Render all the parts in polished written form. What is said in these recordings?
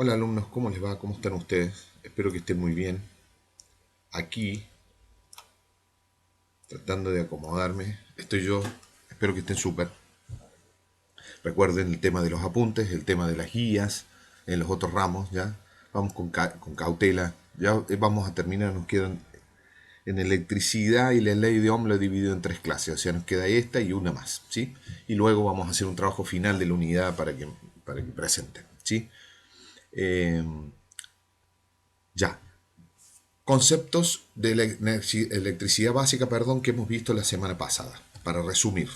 Hola alumnos, ¿cómo les va? ¿Cómo están ustedes? Espero que estén muy bien. Aquí, tratando de acomodarme, estoy yo. Espero que estén súper. Recuerden el tema de los apuntes, el tema de las guías en los otros ramos, ¿ya? Vamos con cautela. Ya vamos a terminar, nos quedan en electricidad y la ley de Ohm lo he dividido en tres clases, o sea, nos queda esta y una más, ¿sí? Y luego vamos a hacer un trabajo final de la unidad para que presenten, ¿sí? Eh, ya. Conceptos de la electricidad básica, perdón, que hemos visto la semana pasada, para resumir.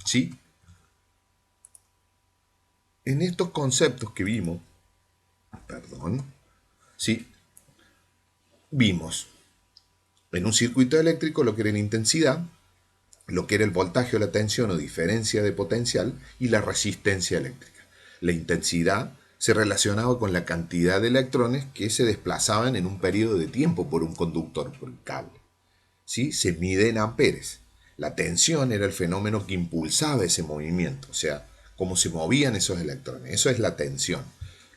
¿Sí? En estos conceptos que vimos, perdón, ¿sí? Vimos en un circuito eléctrico lo que era la intensidad, lo que era el voltaje o la tensión o diferencia de potencial y la resistencia eléctrica. La intensidad se relacionaba con la cantidad de electrones que se desplazaban en un periodo de tiempo por un conductor, por el cable. ¿Sí? Se mide en amperes. La tensión era el fenómeno que impulsaba ese movimiento, o sea, cómo se movían esos electrones. Eso es la tensión,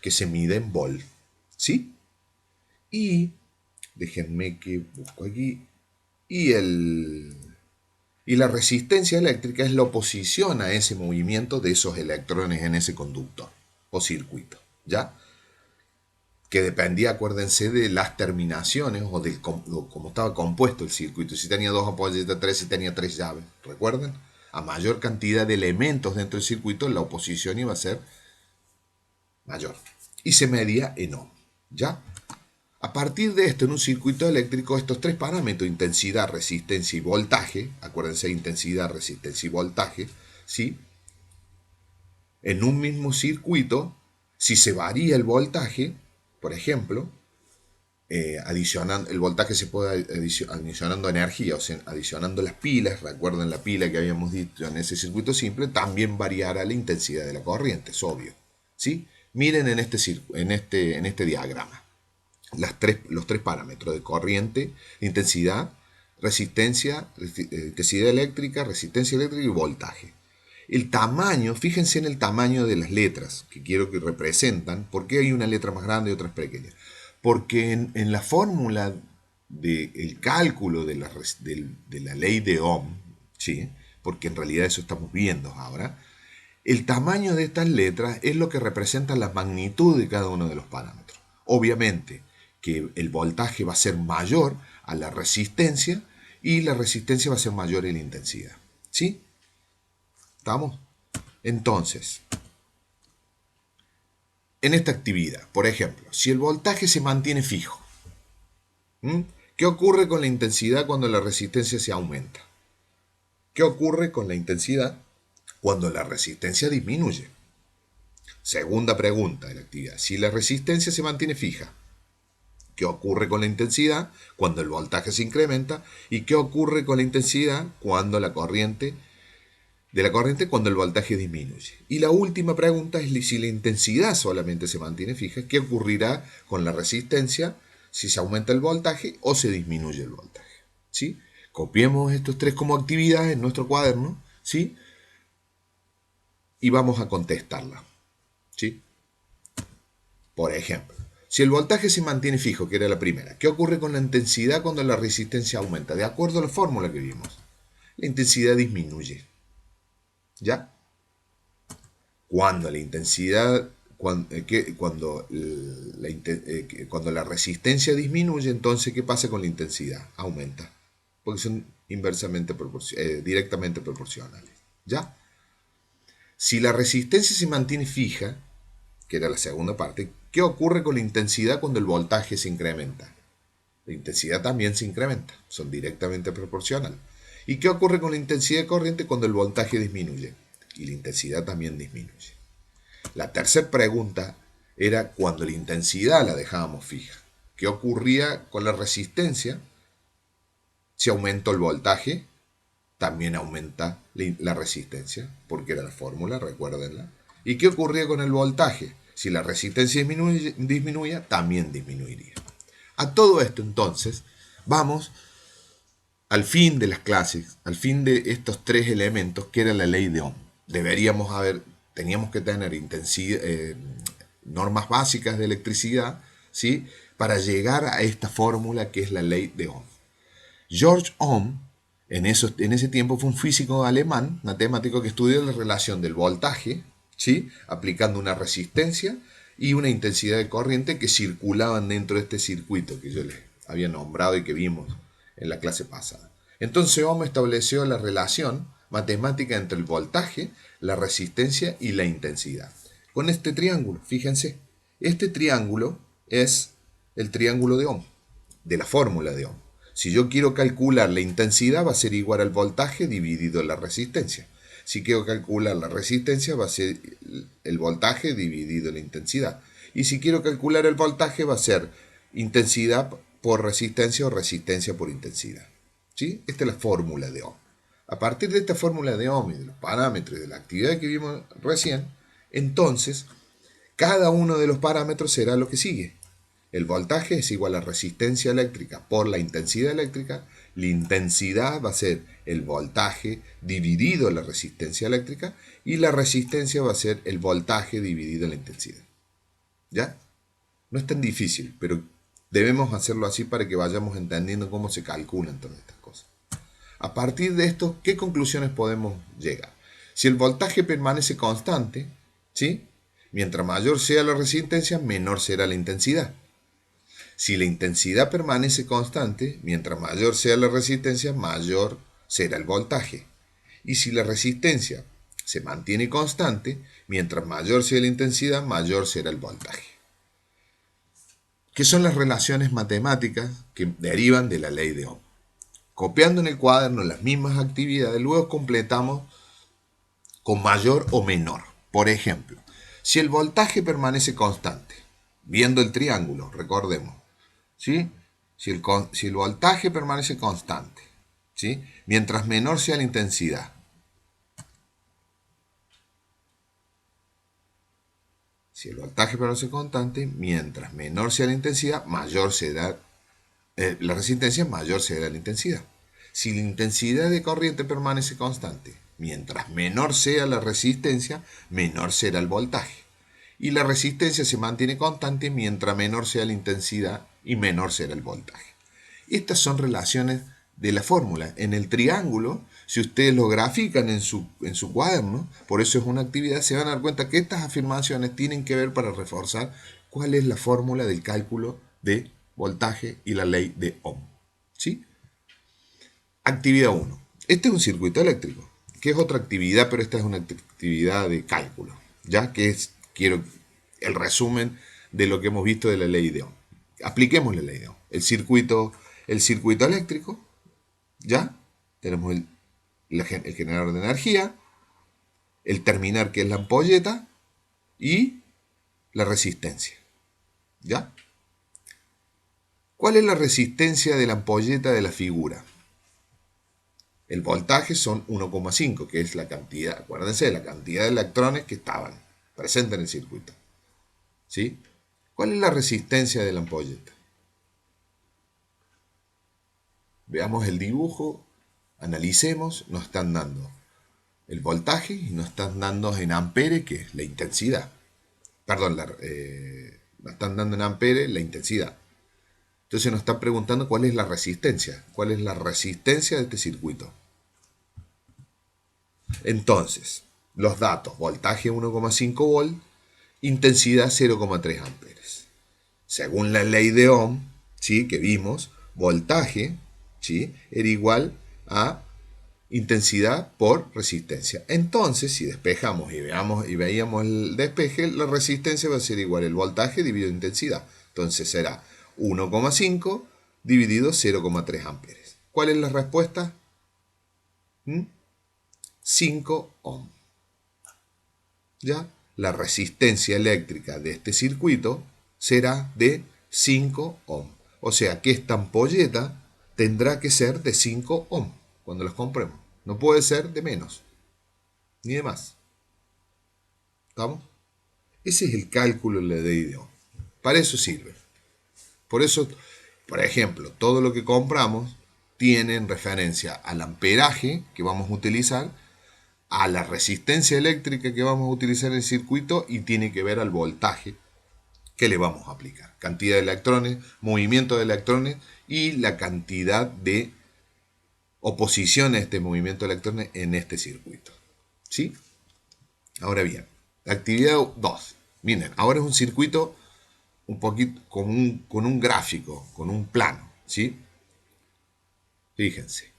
que se mide en volt. ¿Sí? Y, déjenme que busco aquí, y, y la resistencia eléctrica es la oposición a ese movimiento de esos electrones en ese conductor o circuito. ¿Ya? Que dependía, acuérdense, de las terminaciones o de cómo estaba compuesto el circuito. Si tenía dos ampolletas, tres, si tenía tres llaves. ¿Recuerdan? A mayor cantidad de elementos dentro del circuito, la oposición iba a ser mayor. Y se medía en ohm. ¿Ya? A partir de esto, en un circuito eléctrico, estos tres parámetros, intensidad, resistencia y voltaje, acuérdense, intensidad, resistencia y voltaje, ¿sí? En un mismo circuito, si se varía el voltaje, por ejemplo, el voltaje se puede adicionando energía, o sea, adicionando las pilas, recuerden la pila que habíamos dicho en ese circuito simple, también variará la intensidad de la corriente, es obvio. ¿Sí? Miren en este diagrama los tres parámetros de corriente, intensidad, intensidad eléctrica, resistencia eléctrica y voltaje. El tamaño, fíjense en el tamaño de las letras que quiero que representan. ¿Por qué hay una letra más grande y otras pequeñas? Porque en la fórmula del cálculo de la ley de Ohm, ¿sí? Porque en realidad eso estamos viendo ahora, el tamaño de estas letras es lo que representa la magnitud de cada uno de los parámetros. Obviamente que el voltaje va a ser mayor a la resistencia y la resistencia va a ser mayor a la intensidad. ¿Sí? ¿Estamos? Entonces, en esta actividad, por ejemplo, si el voltaje se mantiene fijo, ¿m? ¿Qué ocurre con la intensidad cuando la resistencia se aumenta? ¿Qué ocurre con la intensidad cuando la resistencia disminuye? Segunda pregunta de la actividad. Si la resistencia se mantiene fija, ¿qué ocurre con la intensidad cuando el voltaje se incrementa? ¿Y qué ocurre con la intensidad cuando la corriente cuando el voltaje disminuye? Y la última pregunta es si la intensidad solamente se mantiene fija, ¿qué ocurrirá con la resistencia si se aumenta el voltaje o se disminuye el voltaje? ¿Sí? Copiemos estos tres como actividad en nuestro cuaderno, ¿sí? Y vamos a contestarla, ¿sí? Por ejemplo, si el voltaje se mantiene fijo, que era la primera, ¿qué ocurre con la intensidad cuando la resistencia aumenta? De acuerdo a la fórmula que vimos, la intensidad disminuye. ¿Ya? Cuando la intensidad, cuando la resistencia disminuye, entonces, ¿qué pasa con la intensidad? Aumenta. Porque son directamente proporcionales. ¿Ya? Si la resistencia se mantiene fija, que era la segunda parte, ¿qué ocurre con la intensidad cuando el voltaje se incrementa? La intensidad también se incrementa, son directamente proporcionales. ¿Y qué ocurre con la intensidad de corriente cuando el voltaje disminuye? Y la intensidad también disminuye. La tercera pregunta era cuando la intensidad la dejábamos fija. ¿Qué ocurría con la resistencia? Si aumenta el voltaje, también aumenta la resistencia, porque era la fórmula, recuérdenla. ¿Y qué ocurría con el voltaje? Si la resistencia disminuía, también disminuiría. A todo esto, entonces, vamos al fin de las clases, al fin de estos tres elementos, que era la ley de Ohm. Teníamos que tener normas básicas de electricidad, ¿sí? Para llegar a esta fórmula que es la ley de Ohm. George Ohm, en ese tiempo, fue un físico alemán, matemático, que estudió la relación del voltaje, ¿sí? Aplicando una resistencia y una intensidad de corriente que circulaban dentro de este circuito que yo les había nombrado y que vimos en la clase pasada. Entonces Ohm estableció la relación matemática entre el voltaje, la resistencia y la intensidad. Con este triángulo, fíjense, este triángulo es el triángulo de Ohm, de la fórmula de Ohm. Si yo quiero calcular la intensidad, va a ser igual al voltaje dividido la resistencia. Si quiero calcular la resistencia, va a ser el voltaje dividido la intensidad. Y si quiero calcular el voltaje, va a ser intensidad por resistencia o resistencia por intensidad. ¿Sí? Esta es la fórmula de Ohm. A partir de esta fórmula de Ohm y de los parámetros de la actividad que vimos recién, entonces, cada uno de los parámetros será lo que sigue. El voltaje es igual a resistencia eléctrica por la intensidad eléctrica. La intensidad va a ser el voltaje dividido la resistencia eléctrica. Y la resistencia va a ser el voltaje dividido la intensidad. ¿Ya? No es tan difícil, pero debemos hacerlo así para que vayamos entendiendo cómo se calculan todas estas cosas. A partir de esto, ¿qué conclusiones podemos llegar? Si el voltaje permanece constante, ¿sí? Mientras mayor sea la resistencia, menor será la intensidad. Si la intensidad permanece constante, mientras mayor sea la resistencia, mayor será el voltaje. Y si la resistencia se mantiene constante, mientras mayor sea la intensidad, mayor será el voltaje. ¿Qué son las relaciones matemáticas que derivan de la ley de Ohm? Copiando en el cuaderno las mismas actividades, luego completamos con mayor o menor. Por ejemplo, si el voltaje permanece constante, viendo el triángulo, recordemos, ¿sí? Si el voltaje permanece constante, ¿sí? Mientras menor sea la intensidad. Si el voltaje permanece constante, mientras menor sea la intensidad, mayor será la resistencia, mayor será la intensidad. Si la intensidad de corriente permanece constante, mientras menor sea la resistencia, menor será el voltaje. Y la resistencia se mantiene constante mientras menor sea la intensidad y menor será el voltaje. Estas son relaciones de la fórmula. En el triángulo, si ustedes lo grafican en su cuaderno, por eso es una actividad, se van a dar cuenta que estas afirmaciones tienen que ver para reforzar cuál es la fórmula del cálculo de voltaje y la ley de Ohm. ¿Sí? Actividad 1. Este es un circuito eléctrico, que es otra actividad, pero esta es una actividad de cálculo, ya que quiero el resumen de lo que hemos visto de la ley de Ohm. Apliquemos la ley de Ohm. El circuito eléctrico, ya tenemos el generador de energía, el terminal que es la ampolleta y la resistencia, ¿ya? ¿Cuál es la resistencia de la ampolleta de la figura? El voltaje son 1,5, que es la cantidad, acuérdense, de la cantidad de electrones que estaban presentes en el circuito. ¿Sí? ¿Cuál es la resistencia de la ampolleta? Veamos el dibujo, analicemos, nos están dando el voltaje y nos están dando en amperes, que es la intensidad. Perdón, nos están dando en amperes la intensidad. Entonces nos están preguntando cuál es la resistencia. ¿Cuál es la resistencia de este circuito? Entonces, los datos, voltaje 1,5 volt, intensidad 0,3 amperes. Según la ley de Ohm, ¿sí? Que vimos, voltaje, ¿sí? Era igual a intensidad por resistencia. Entonces, si despejamos y veíamos el despeje, la resistencia va a ser igual al voltaje dividido intensidad. Entonces será 1,5 dividido 0,3 amperes. ¿Cuál es la respuesta? 5 ohm. ¿Ya? La resistencia eléctrica de este circuito será de 5 ohm. O sea que esta ampolleta tendrá que ser de 5 ohm cuando las compremos. No puede ser de menos, ni de más. ¿Estamos? Ese es el cálculo de la ley de Ohm. Para eso sirve. Por eso, por ejemplo, todo lo que compramos tiene en referencia al amperaje que vamos a utilizar, a la resistencia eléctrica que vamos a utilizar en el circuito y tiene que ver al voltaje ¿Qué le vamos a aplicar? Cantidad de electrones, movimiento de electrones y la cantidad de oposiciones de este movimiento de electrones en este circuito. ¿Sí? Ahora bien, actividad 2. Miren, ahora es un circuito un poquito con un gráfico, con un plano. ¿Sí? Fíjense.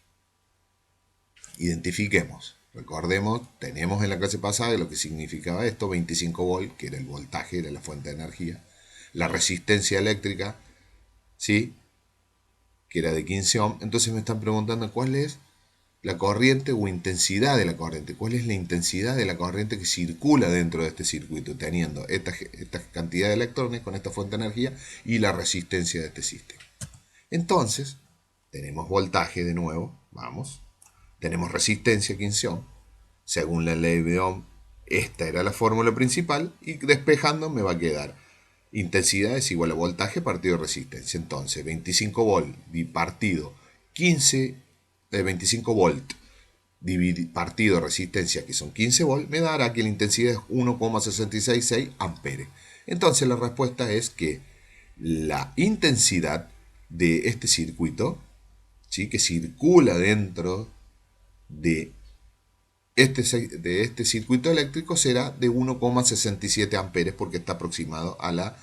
Identifiquemos. Recordemos, tenemos en la clase pasada lo que significaba esto, 25 volt, que era el voltaje, era la fuente de energía. La resistencia eléctrica, ¿sí? Que era de 15 ohms. Entonces me están preguntando cuál es la corriente o intensidad de la corriente. ¿Cuál es la intensidad de la corriente que circula dentro de este circuito, teniendo esta cantidad de electrones con esta fuente de energía y la resistencia de este sistema? Entonces, tenemos voltaje de nuevo, vamos. Tenemos resistencia 15 ohm. Según la ley de Ohm, esta era la fórmula principal y despejando me va a quedar intensidad es igual a voltaje partido resistencia. Entonces, 25 volt partido 25 volt partido resistencia, que son 15 volt, me dará que la intensidad es 1,666 amperes. Entonces, la respuesta es que la intensidad de este circuito, ¿sí?, que circula dentro de este circuito eléctrico será de 1,67 amperes porque está aproximado a la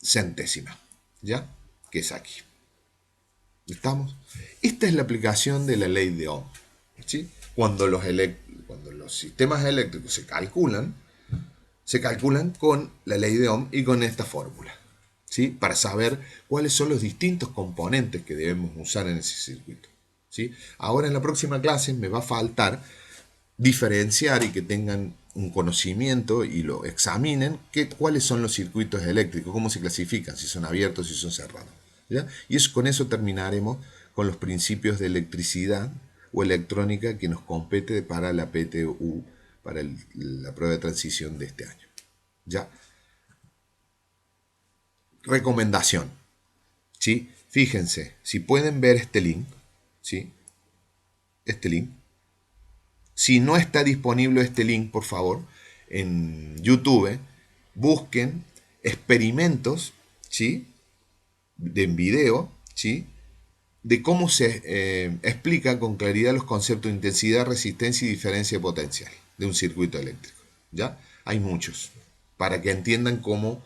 centésima, ¿ya? Que es aquí. ¿Estamos? Esta es la aplicación de la ley de Ohm, ¿sí? Cuando los sistemas eléctricos se calculan con la ley de Ohm y con esta fórmula, ¿sí? Para saber cuáles son los distintos componentes que debemos usar en ese circuito, ¿sí? Ahora en la próxima clase me va a faltar diferenciar y que tengan un conocimiento y lo examinen cuáles son los circuitos eléctricos, cómo se clasifican, si son abiertos, si son cerrados, ¿ya? Y con eso terminaremos con los principios de electricidad o electrónica que nos compete para la PTU, para la prueba de transición de este año, ¿ya? Recomendación, ¿sí? Fíjense, si pueden ver este link, ¿sí? Este link. Si no está disponible este link, por favor, en YouTube, busquen experimentos, ¿sí?, en video, ¿sí?, de cómo se explica con claridad los conceptos de intensidad, resistencia y diferencia potencial de un circuito eléctrico. ¿Ya? Hay muchos, para que entiendan cómo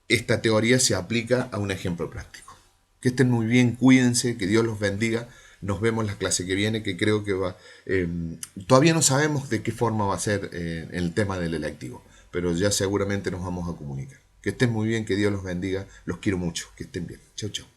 esta teoría se aplica a un ejemplo práctico. Que estén muy bien, cuídense, que Dios los bendiga. Nos vemos la clase que viene, que creo que va... todavía no sabemos de qué forma va a ser el tema del electivo, pero ya seguramente nos vamos a comunicar. Que estén muy bien, que Dios los bendiga. Los quiero mucho, que estén bien. Chau, chau.